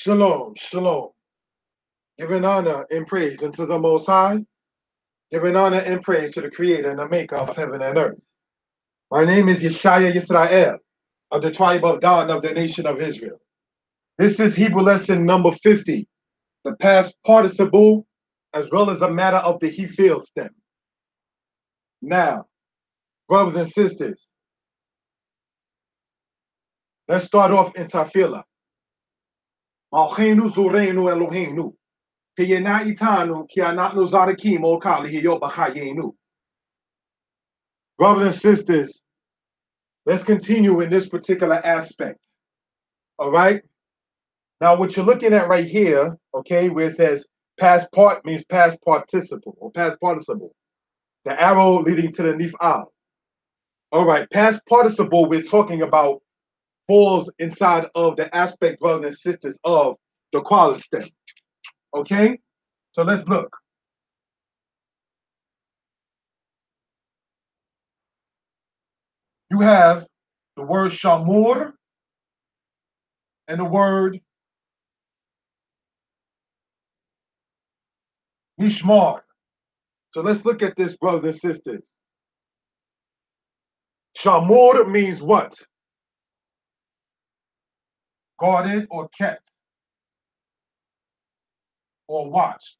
Shalom, shalom. Giving honor and praise unto the Most High, giving honor and praise to the Creator and the Maker of heaven and earth. My name is Yeshaya Yisrael, of the tribe of Dan of the nation of Israel. This is Hebrew lesson number 50, the past participle, as well as a matter of the Hif'il stem. Now, brothers and sisters, let's start off in Tafila. Malchenu Zureinu Eloheinu. Brothers and sisters, let's continue in this particular aspect. All right. Now, what you're looking at right here, okay, where it says past part means past participle or past participle. The arrow leading to the Hif'il. All right, past participle we're talking about falls inside of the aspect, brothers and sisters, of the quality stem. Okay, so let's look. You have the word shamur and the word nishmar. So let's look at this, brothers and sisters. Shamur means what? Guarded or kept or watched.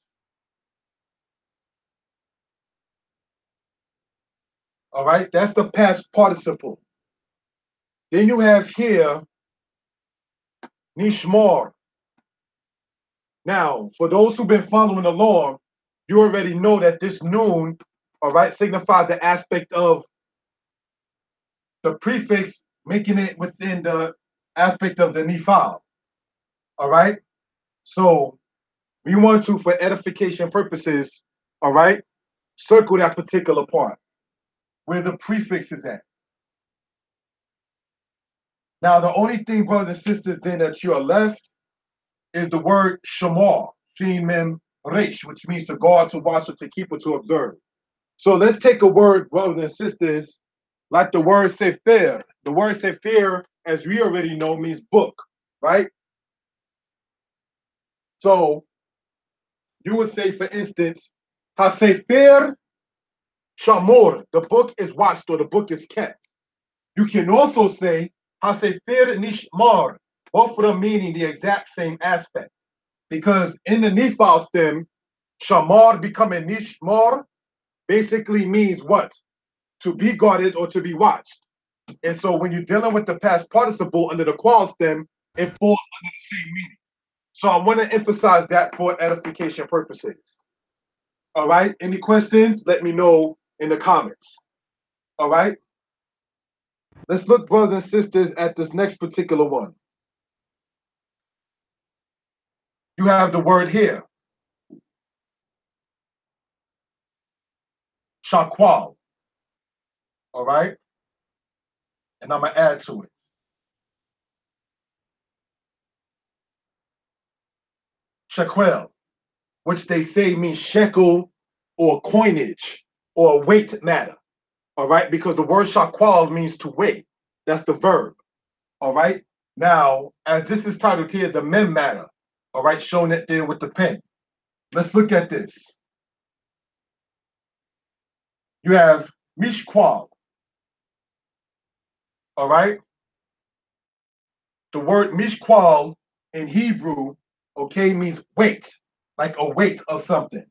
All right, that's the past participle. Then you have here nishmar. Now, for those who've been following along, you already know that this noon, all right, signifies the aspect of the prefix, making it within the aspect of the Hif'il. All right, so we want to, for edification purposes, all right, circle that particular part where the prefix is at. Now, the only thing, brothers and sisters, then that you are left is the word shamar, shin mem resh, which means to guard, to watch, or to keep, or to observe. So let's take a word, brothers and sisters, like the word sefer. The word sefer, as we already know, means book, right? So you would say, for instance, ha-sefer shamor, the book is watched or the book is kept. You can also say ha-sefer nishmar, both of them meaning the exact same aspect. Because in the Hif'il stem, shamar becoming nishmar basically means what? To be guarded or to be watched. And so when you're dealing with the past participle under the qual stem, it falls under the same meaning. So I want to emphasize that for edification purposes. All right. Any questions? Let me know in the comments. All right. Let's look, brothers and sisters, at this next particular one. You have the word here. Shakwal. All right. And I'm going to add to it. Shequel, which they say means shekel or coinage or weight matter. All right, because the word shakwal means to weigh. That's the verb. All right. Now, as this is titled here, the mem matter. All right, showing it there with the pen. Let's look at this. You have mishkwal. All right. The word mishkwal in Hebrew, okay, means weight, like a weight of something.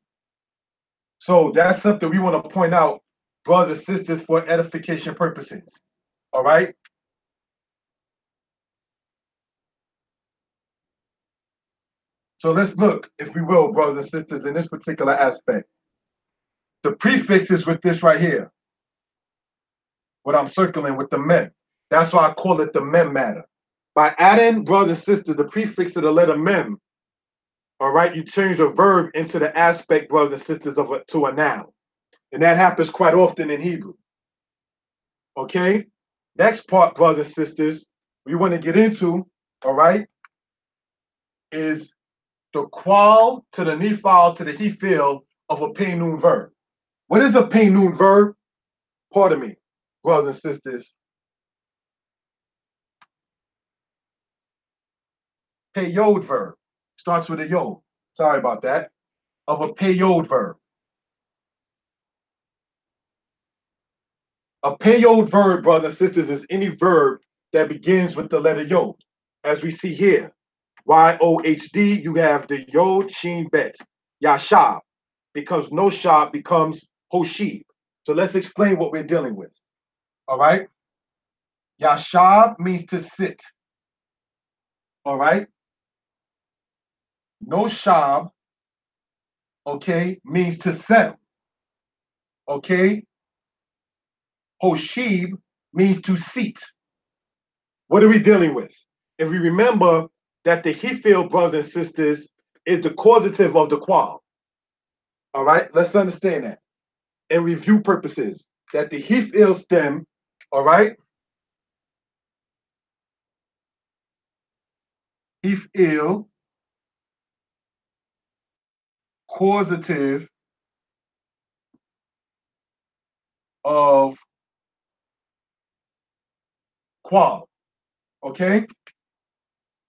So that's something we want to point out, brothers and sisters, for edification purposes. All right. So let's look, if we will, brothers and sisters, in this particular aspect. The prefix is with this right here, what I'm circling with the mem. That's why I call it the mem matter. By adding, brothers and sisters, the prefix of the letter mem, all right, you change the verb into the aspect, brothers and sisters, to a noun. And that happens quite often in Hebrew. Okay? Next part, brothers and sisters, we want to get into, all right, is the qual to the Hif'il to the Hif'il of a pay-noon verb. What is a pay-noon verb? Pardon me, brothers and sisters. Payod verb. starts with a yod. Sorry about that. Of a payod verb. A payod verb, brothers and sisters, is any verb that begins with the letter yod. As we see here, Y-O-H-D, you have the yod, sheen, bet. Yashab, because no shab becomes hoshib. So let's explain what we're dealing with. All right. Yashab means to sit. All right. No shab, okay, means to settle. Okay. Hoshib means to seat. What are we dealing with? If we remember that the Hif'il, brothers and sisters, is the causative of the qual. All right, let's understand that. And review purposes, that the Hif'il stem, all right, Hif'il, causative of qual. Okay,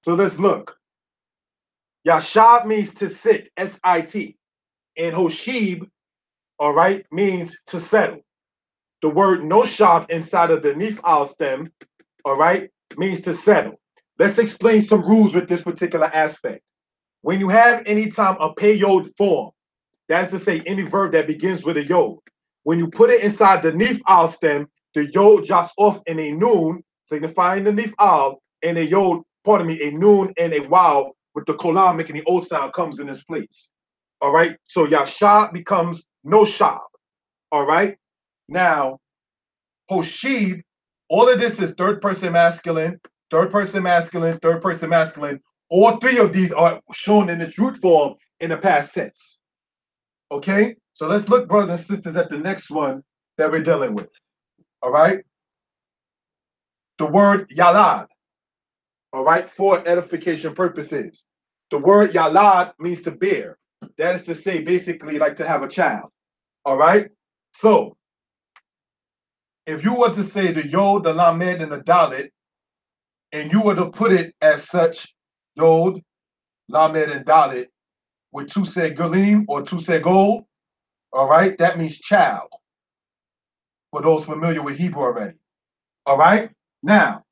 so let's look. Yashab means to sit, S-I-T, and Hoshib, all right, means to settle. The word noshab inside of the nif'al stem, all right, means to settle. Let's explain some rules with this particular aspect. When you have any time a payod form, that's to say any verb that begins with a yod, when you put it inside the nif'al stem, the yod drops off in a noon, signifying the nif'al, and a yod, pardon me, a noon and a waw with the kolam making the O sound comes in its place. All right, so yashab becomes no shab. All right, now hoshib, all of this is third person masculine, third person masculine, third person masculine. All three of these are shown in its root form in the past tense. Okay, so let's look, brothers and sisters, at the next one that we're dealing with. All right, the word yalad. All right, for edification purposes. The word yalad means to bear. That is to say, basically, like to have a child. All right, so if you were to say the yod, the lamed, and the dalet, and you were to put it as such, yod, lamed, and dalet, with two segulim or two segol, all right, that means child. For those familiar with Hebrew already. All right, now,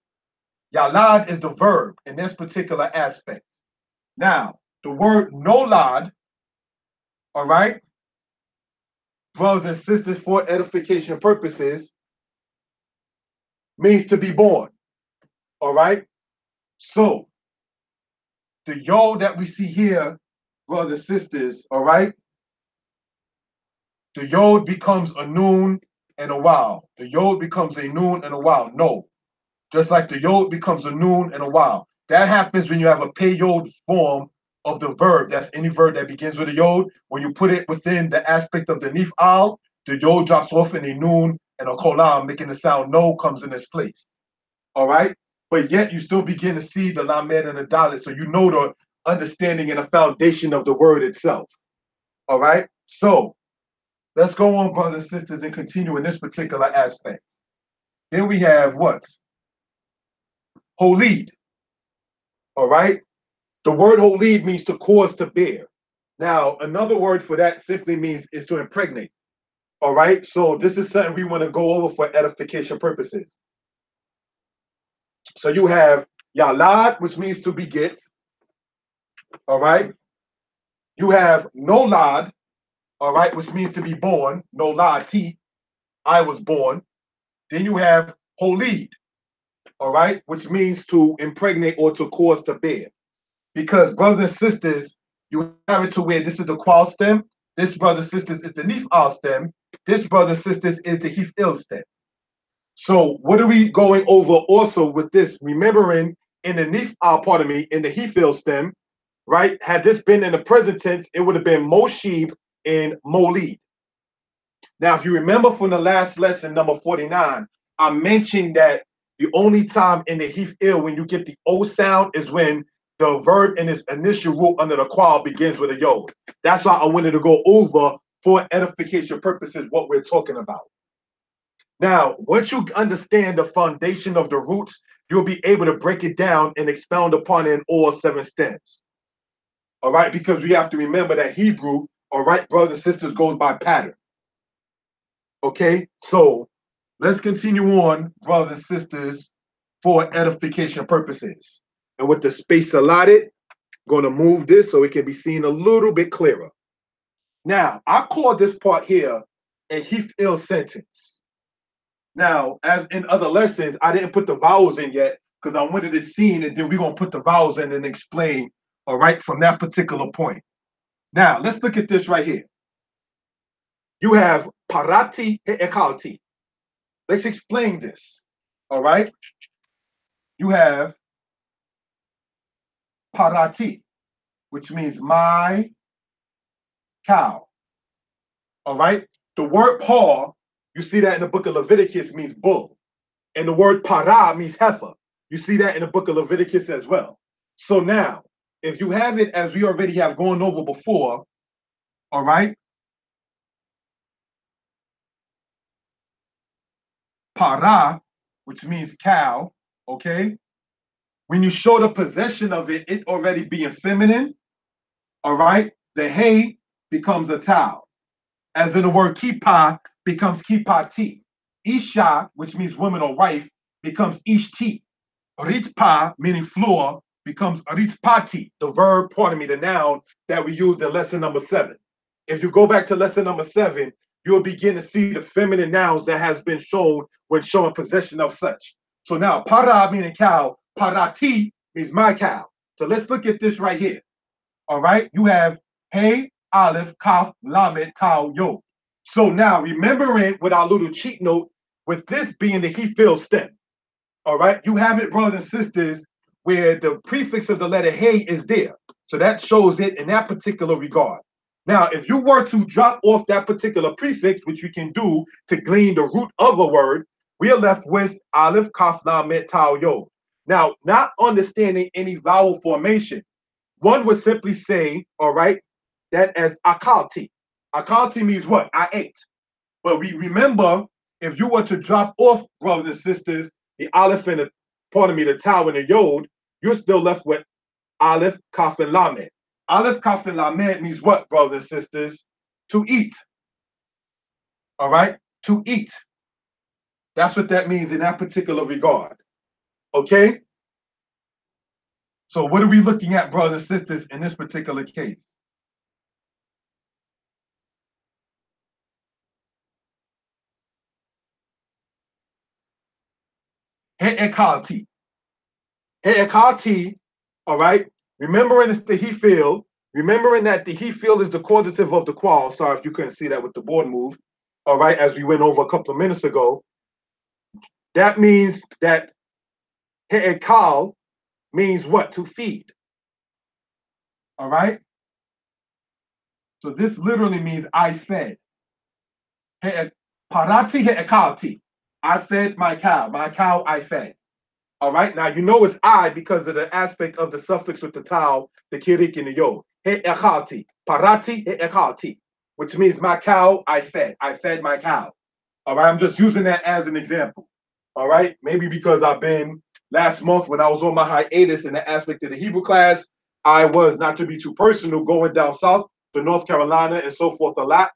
yalad is the verb in this particular aspect. Now, the word nolad, all right, brothers and sisters, for edification purposes, means to be born. All right, so the yod that we see here, brothers and sisters, all right, the yod becomes a noon and a waw. The yod becomes a noon and a waw. No, just like the yod becomes a noon and a waw. That happens when you have a payod form of the verb. That's any verb that begins with a yod. When you put it within the aspect of the nif'al, the yod drops off in a noon and a kolam, making the sound no comes in its place. All right? But yet you still begin to see the lamed and the dalet, so you know the understanding and the foundation of the word itself. All right? So let's go on, brothers and sisters, and continue in this particular aspect. Here we have what? Holid. All right? The word holid means to cause to bear. Now, another word for that simply means is to impregnate. All right? So this is something we want to go over for edification purposes. So you have yalad, which means to beget. All right? You have nolad, all right, which means to be born. Nolad, T, I was born. Then you have holid, all right, which means to impregnate or to cause to bear. Because brothers and sisters, you have it to where this is the qual stem, this brothers and sisters is the nif'al stem, this brothers and sisters is the hif'il stem. So what are we going over also with this? Remembering in the nif'al, pardon me, in the hif'il stem, right? Had this been in the present tense, it would have been moshib and molid. Now, if you remember from the last lesson, number 49, I mentioned that the only time in the hif'il when you get the O sound is when the verb in its initial root under the qual begins with a yod. That's why I wanted to go over for edification purposes what we're talking about. Now, once you understand the foundation of the roots, you'll be able to break it down and expound upon it in all 7 stems. All right, because we have to remember that Hebrew, all right, brothers and sisters, goes by pattern. Okay, so let's continue on, brothers and sisters, for edification purposes. And with the space allotted, I'm going to move this so it can be seen a little bit clearer. Now, I call this part here a Hif'il sentence. Now, as in other lessons, I didn't put the vowels in yet because I wanted it seen, and then we're going to put the vowels in and explain, all right, from that particular point. Now, let's look at this right here. You have parati he'ekalti. Let's explain this, all right? You have parati, which means my cow, all right? The word par, you see that in the book of Leviticus, means bull. And the word para means heifer. You see that in the book of Leviticus as well. So now, if you have it as we already have gone over before, all right? Para, which means cow, okay? When you show the possession of it, it already being feminine, all right? The hay becomes a towel. As in the word kippah becomes kippati. Isha, which means woman or wife, becomes ishti. Ritpa, meaning floor, becomes ritpati, the verb, pardon me, the noun that we used in lesson number 7. If you go back to lesson number 7, you'll begin to see the feminine nouns that has been shown when showing possession of such. So now, para meaning cow, parati means my cow. So let's look at this right here. All right, you have hey, aleph, kaf, lamed, tau, yod. So now, remembering with our little cheat note, with this being the Hif'il stem, all right, you have it, brothers and sisters, where the prefix of the letter hey is there. So that shows it in that particular regard. Now, if you were to drop off that particular prefix, which you can do to glean the root of a word, we are left with aleph, kaf, lamed, tau, yod. Now, not understanding any vowel formation, one would simply say, all right, that as akalti. Akalti means what? I ate. But we remember, if you were to drop off, brothers and sisters, the aleph and the, pardon me, the tau and the yod, you're still left with aleph, kaf, and lamed. Aleph, kaf, and lamed means what, brothers and sisters? To eat. All right? To eat. That's what that means in that particular regard. Okay? So what are we looking at, brothers and sisters, in this particular case? He'ekalti. He'ekalti, all right? Remembering it's the Hif'il, remembering that the Hif'il is the causative of the qual. Sorry if you couldn't see that with the board move, all right, as we went over a couple of minutes ago. That means that he'ekal means what? To feed, all right? So this literally means I fed. Parati he'ekalti. I fed my cow. My cow I fed. All right, now you know it's I because of the aspect of the suffix with the tau, the kirik, and the yod. He'echalti, parati he'echalti, which means my cow I fed. I fed my cow. All right, I'm just using that as an example. All right, maybe because I've been last month when I was on my hiatus in the aspect of the Hebrew class, I was, not to be too personal, going down south to North Carolina and so forth a lot.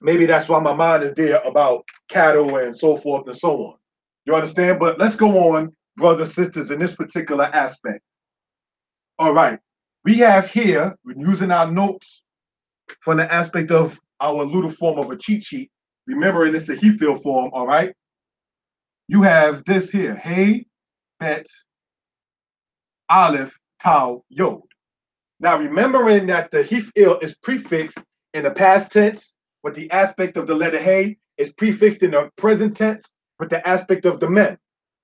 Maybe that's why my mind is there about cattle and so forth and so on. You understand? But let's go on, brothers and sisters, in this particular aspect. All right. We have here, using our notes from the aspect of our little form of a cheat sheet, remembering it's a Hif'il form, all right? You have this here, hey, bet, aleph, tau, yod. Now, remembering that the Hif'il is prefixed in the past tense with the aspect of the letter hey, is prefixed in the present tense with the aspect of the mem.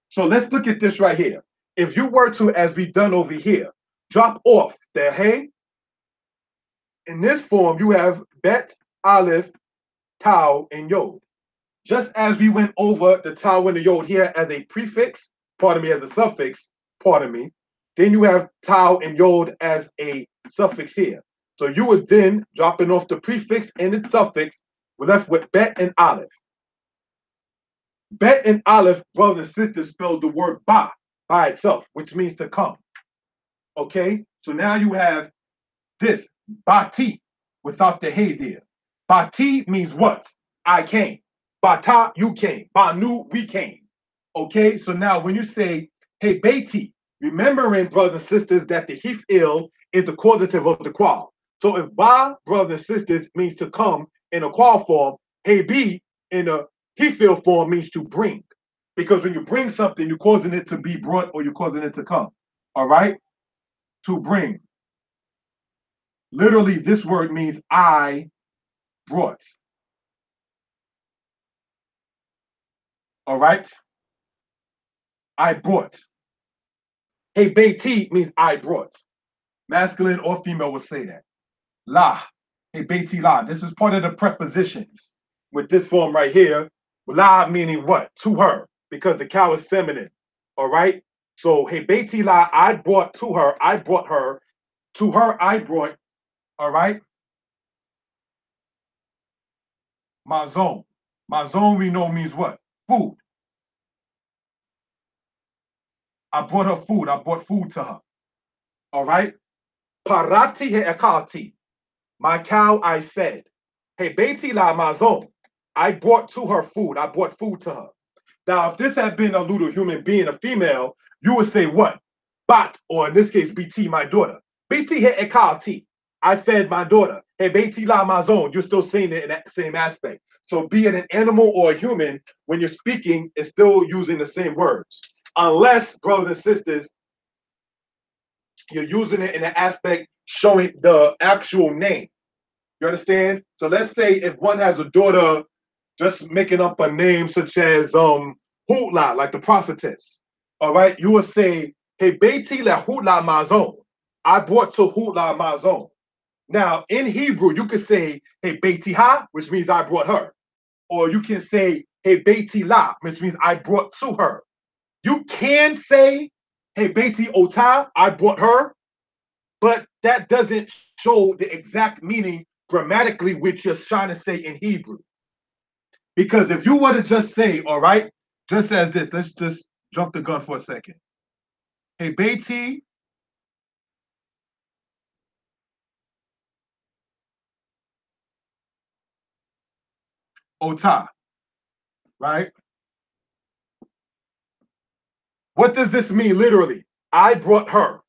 So let's look at this right here. If you were to, as we've done over here, drop off the hey, in this form, you have bet, aleph, tau, and yod. Just as we went over the tau and the yod here as a prefix, pardon me, as a suffix, pardon me, then you have tau and yod as a suffix here. So you would then, dropping off the prefix and its suffix, we're left with bet and aleph. Bet and aleph, brothers and sisters, spell the word ba by itself, which means to come. Okay, so now you have this bati without the hey there. Bati means what? I came. Bata, you came. Banu, we came. Okay, so now when you say hey Beti, remembering brothers and sisters that the Hif'il is the causative of the qual. So if ba, brothers and sisters, means to come in a qual form, hey B in a Hif'il form means to bring. Because when you bring something, you're causing it to be brought or you're causing it to come. All right? To bring. Literally, this word means I brought. All right? I brought. Hey, Beiti means I brought. Masculine or female will say that. La. Hey, Beiti la. This is part of the prepositions with this form right here. La meaning what? To her, because the cow is feminine. All right? So, hey, Beiti la, I brought to her. I brought her. To her, I brought. All right? Mazon. Mazon we know means what? Food. I brought her food. I brought food to her. All right? Parati he ekati. My cow I fed. Hey, Beti la mazon. I brought to her food. I brought food to her. Now, if this had been a little human being, a female, you would say what? Bat, or in this case, BT, my daughter. BT he ekati. I fed my daughter. Hey, Beti la mazon. You're still saying it in that same aspect. So, be it an animal or a human, when you're speaking, it's still using the same words. Unless, brothers and sisters, you're using it in an aspect showing the actual name. You understand? So let's say if one has a daughter, just making up a name such as Hutla, like the prophetess. All right, you will say, "Hey, Beiti la Hutla mazon." I brought to Hutla mazon. Now in Hebrew, you could say, "Hey, Beiti ha," which means I brought her, or you can say, "Hey, Beiti la," which means I brought to her. You can say, "Hey, Beiti ota," I brought her, but that doesn't show the exact meaning grammatically which you're trying to say in Hebrew. Because if you were to just say, all right, just as this, let's just jump the gun for a second. Hey, Beiti, Ota, right? What does this mean literally? I brought her.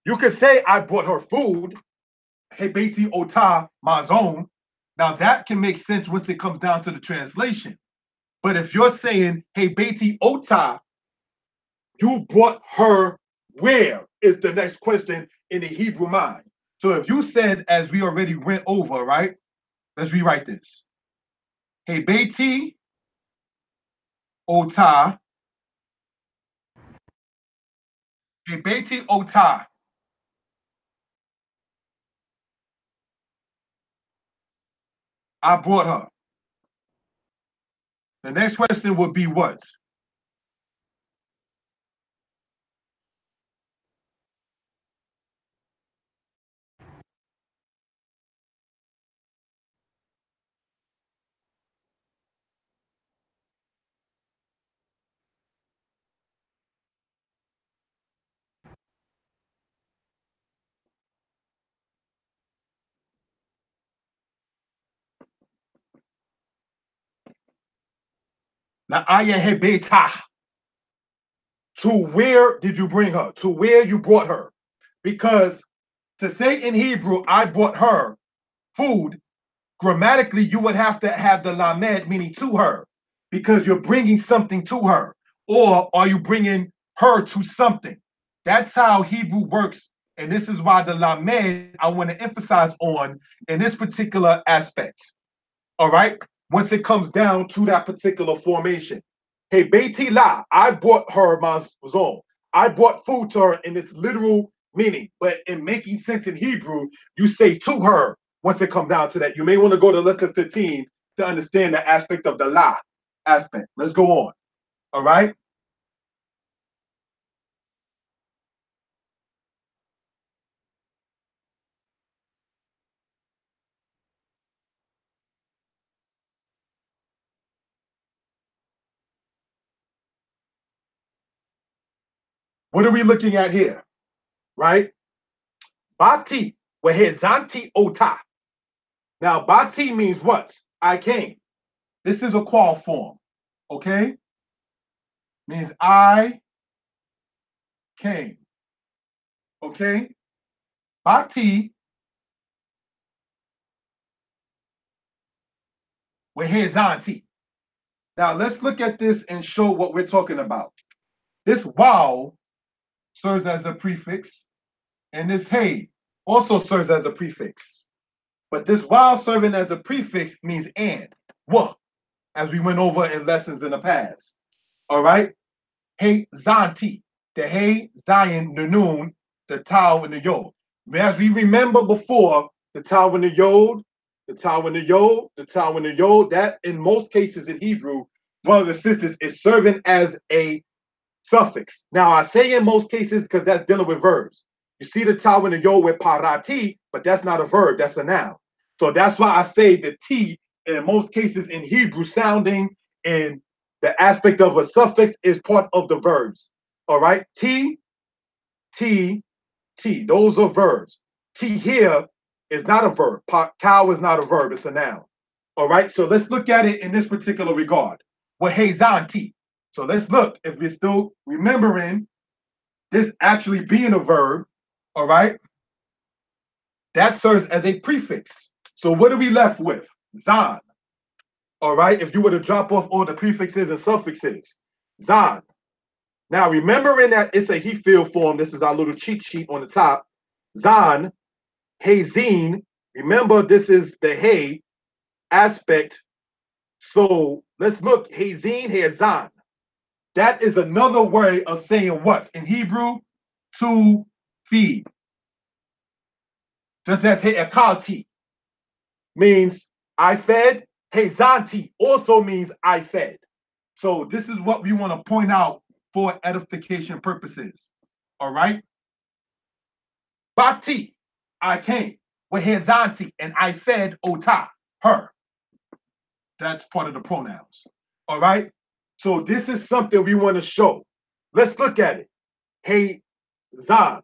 You could say I brought her food. Hey, Beiti, Ota, Mazon. Now that can make sense once it comes down to the translation. But if you're saying, hey, Beiti, Ota, you brought her where is the next question in the Hebrew mind. So if you said, as we already went over, right? Let's rewrite this. Hey, Beiti, Ota. Hey, Beiti, Ota. I brought her. The next question would be what? Now, Aya Hebeta. To where did you bring her? To where you brought her? Because to say in Hebrew, I brought her food, grammatically, you would have to have the lamed, meaning to her, because you're bringing something to her. Or are you bringing her to something? That's how Hebrew works. And this is why the lamed I want to emphasize on in this particular aspect. All right. Once it comes down to that particular formation. Hey, Beiti La, I brought her mazon. I brought food to her in its literal meaning, but in making sense in Hebrew, you say to her once it comes down to that. You may want to go to lesson 15 to understand the aspect of the La aspect. Let's go on. All right. What are we looking at here? right? Bati, wehezanti ota. Now, bati means what? I came. This is a qual form, okay? Means I came, okay? Bati, wehezanti. Now, let's look at this and show what we're talking about. This wow serves as a prefix, and this hey also serves as a prefix. But this while serving as a prefix means and, what, as we went over in lessons in the past. All right? Hey zanti, the hey, Zion, the noon, the tau, and the yod. As we remember before, the tau and the yod, the tau and the yod, the tau and the yod, that in most cases in Hebrew, brothers and sisters, is serving as a suffix. Now, I say in most cases because that's dealing with verbs. You see the tau and the yod with parati, but that's not a verb, that's a noun. So that's why I say the T in most cases in Hebrew sounding in the aspect of a suffix is part of the verbs. All right. T, T, T. Those are verbs. T here is not a verb. Cow is not a verb, it's a noun. All right. So let's look at it in this particular regard. With Hazan T. So let's look if we're still remembering this actually being a verb. All right. That serves as a prefix. So what are we left with? Zan. All right. If you were to drop off all the prefixes and suffixes, Zan. Now, remembering that it's a Hif'il form, this is our little cheat sheet on the top. Zan, Hazin. Remember, this is the Hay aspect. So let's look. Hazin, Hazan. That is another way of saying what? In Hebrew, to feed. Just as He'akalti means I fed. Hazanti also means I fed. So this is what we want to point out for edification purposes. All right. Bati, I came. Wehezanti, and I fed Ota, her. That's part of the pronouns. All right. So this is something we want to show. Let's look at it. Hey, Zan.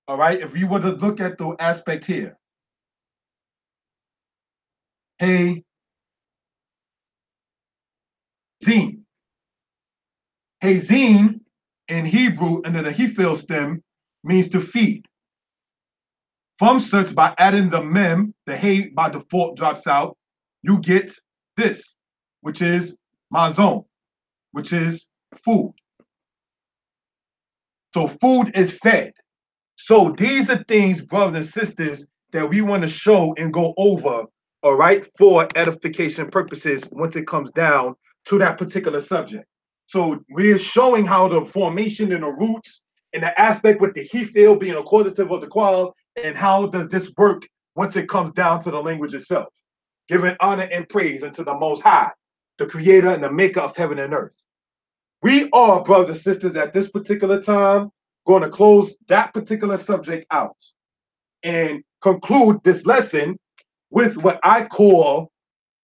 All right. If we were to look at the aspect here. Hey, Zin. Hey, Zin in Hebrew under the Hif'il stem means to feed. From such, by adding the mem, the hey by default drops out, you get this, which is mazon, which is food. So food is fed. So these are things, brothers and sisters, that we want to show and go over, all right, for edification purposes once it comes down to that particular subject. So we're showing how the formation and the roots and the aspect with the Hif'il being a causative of the qual, and how does this work once it comes down to the language itself. Giving honor and praise unto the Most High, the creator and the maker of heaven and earth. We are, brothers and sisters, at this particular time, going to close that particular subject out and conclude this lesson with what I call,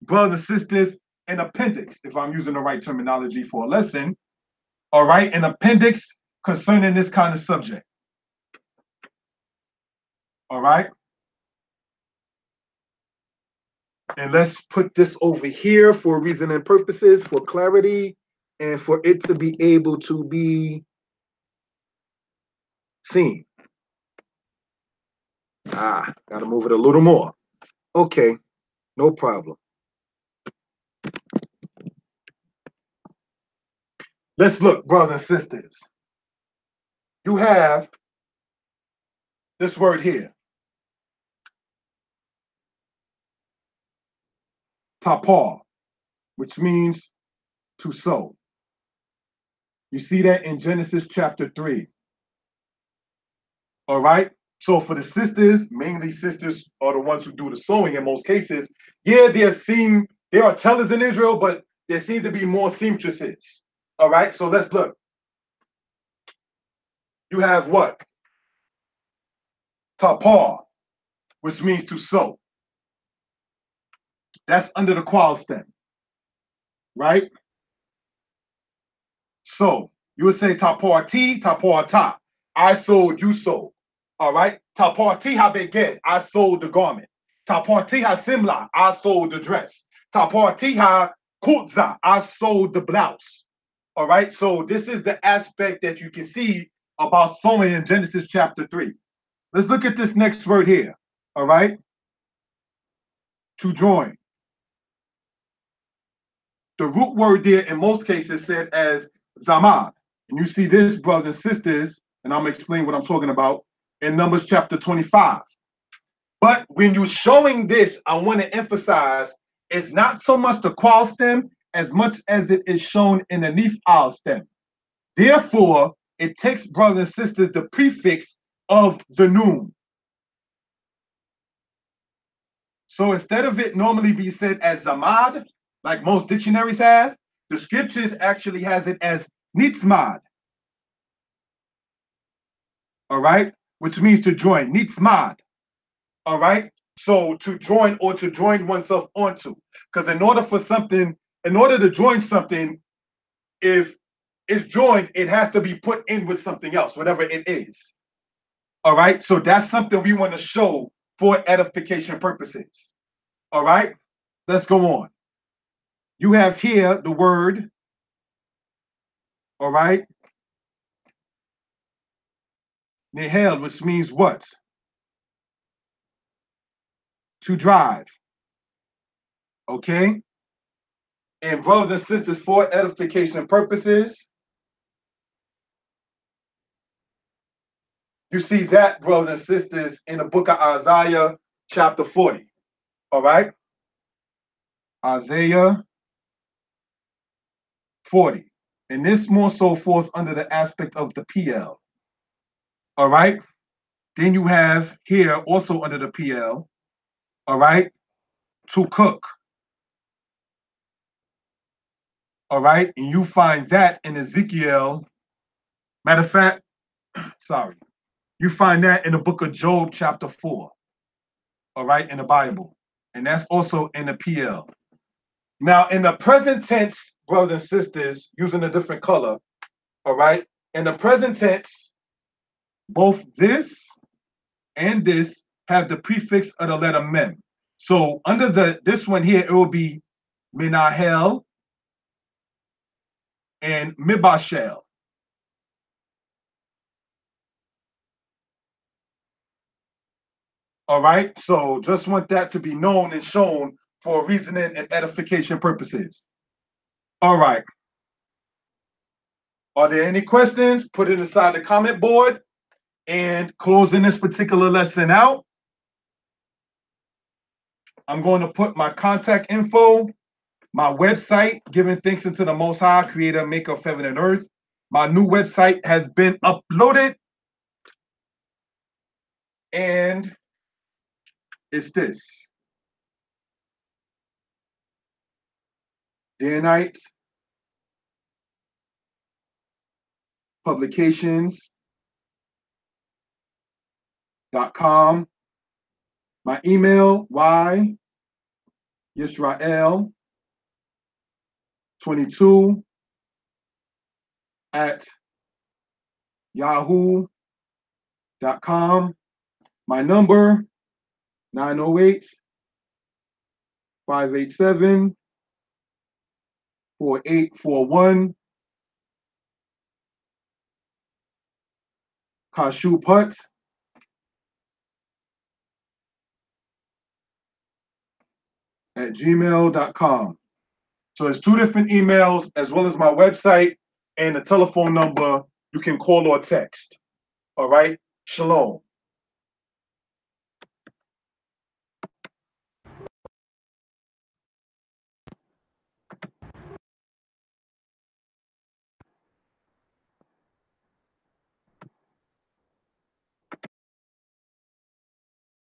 brothers and sisters, an appendix, if I'm using the right terminology for a lesson. All right, an appendix concerning this kind of subject. All right. And let's put this over here for reason and purposes, for clarity, and for it to be able to be seen. Gotta move it a little more. Okay, no problem. Let's look, brothers and sisters. You have this word here, tapar, which means to sow. You see that in Genesis chapter 3. All right. So for the sisters, mainly sisters are the ones who do the sewing in most cases. Yeah, there are tellers in Israel, but there seems to be more seamstresses. All right. So let's look. You have what? Tapar, which means to sow. That's under the qual stem, right? So you would say tapar T, tapar ta. I sold, you sold. All right. Tapartiha beged, I sold the garment. Tapartiha simla, I sold the dress. Tapartiha kutza, I sold the blouse. All right. So this is the aspect that you can see about sowing in Genesis chapter 3. Let's look at this next word here. All right. To join. The root word there in most cases said as zamad. And you see this, brothers and sisters, and I'm going to explain what I'm talking about in Numbers chapter 25. But when you're showing this, I want to emphasize it's not so much the qual stem as much as it is shown in the Hif'il stem. Therefore, it takes, brothers and sisters, the prefix of the noon. So instead of it normally be said as zamad, like most dictionaries have, the scriptures actually has it as nitzmad. All right, which means to join, nitzmad. All right, so to join or to join oneself onto, because in order to join something, if it's joined, it has to be put in with something else, whatever it is. All right, so that's something we want to show for edification purposes. All right, let's go on. You have here the word, all right, nehel, which means what? To drive. Okay? And brothers and sisters, for edification purposes, you see that, brothers and sisters, in the book of Isaiah, chapter 40. All right? Isaiah 40. And this more so falls under the aspect of the PL. All right? Then you have here also under the PL, all right, to cook. All right? And you find that in Ezekiel. Matter of fact, sorry. You find that in the book of Job, chapter 4. All right, in the Bible. And that's also in the PL. Now, in the present tense, brothers and sisters, using a different color, all right, in the present tense, both this and this have the prefix of the letter mem. So under this one here, it will be minahel and mibashel. All right, so just want that to be known and shown for reasoning and edification purposes. All right. Are there any questions? Put it inside the comment board. And closing this particular lesson out, I'm going to put my contact info, my website, giving thanks unto the Most High, creator, maker of heaven and earth. My new website has been uploaded. And it's this. Day and night publications.com. My email, Yisrael22 at yahoo.com. My number, 908-587-4841. Kashu Put at gmail.com. So it's two different emails as well as my website and the telephone number you can call or text. All right. Shalom.